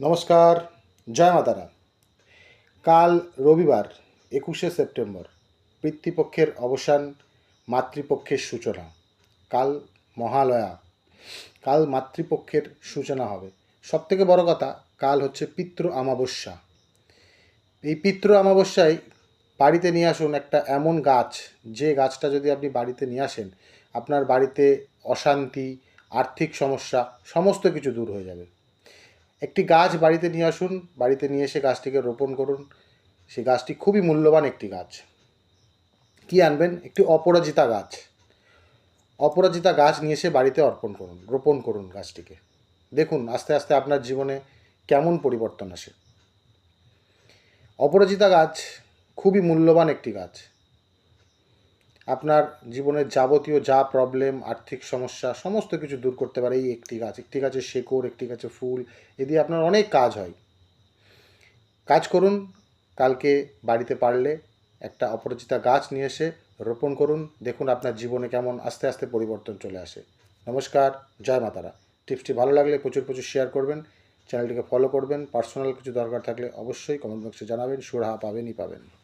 নমস্কার, জয় মাতারা। কাল রবিবার 21শে সেপ্টেম্বর, পিতৃপক্ষের অবসান, মাতৃপক্ষের সূচনা। কাল মহালয়া, কাল মাতৃপক্ষের সূচনা হবে। সবথেকে বড় কথা, কাল হচ্ছে পিতৃ অমাবস্যা। এই পিতৃ অমাবস্যায় বাড়িতে নিয়ে আসুন একটা এমন গাছ, যে গাছটা যদি আপনি বাড়িতে নিয়ে আসেন, আপনার বাড়িতে অশান্তি, আর্থিক সমস্যা সমস্ত কিছু দূর হয়ে যাবে। একটি গাছ বাড়িতে নিয়ে আসুন, বাড়িতে নিয়ে এসে গাছটিকে রোপণ করুন। সেই গাছটি খুবই মূল্যবান একটি গাছ। কি আনবেন? একটি অপরাজিতা গাছ। অপরাজিতা গাছ নিয়ে এসে বাড়িতে রোপণ করুন গাছটিকে। দেখুন আস্তে আস্তে আপনার জীবনে কেমন পরিবর্তন আসে। অপরাজিতা গাছ খুবই মূল্যবান একটি গাছ। আপনার জীবনের যাবতীয় যা প্রবলেম, আর্থিক সমস্যা সমস্ত কিছু দূর করতে পারে এই একটি গাছ। একটি গাছের শেকড়, একটি গাছের ফুল, এ দিয়ে আপনার অনেক কাজ হয়। কাজ করুন, কালকে বাড়িতে পারলে একটা অপরাজিতা গাছ নিয়ে এসে রোপণ করুন। দেখুন আপনার জীবনে কেমন আস্তে আস্তে পরিবর্তন চলে আসে। নমস্কার, জয় মাতারা। টিপসটি ভালো লাগলে প্রচুর প্রচুর শেয়ার করবেন, চ্যানেলটিকে ফলো করবেন। পার্সোনাল কিছু দরকার থাকলে অবশ্যই কমেন্ট বক্সে জানাবেন, সুরাহা পাবেনই পাবেন।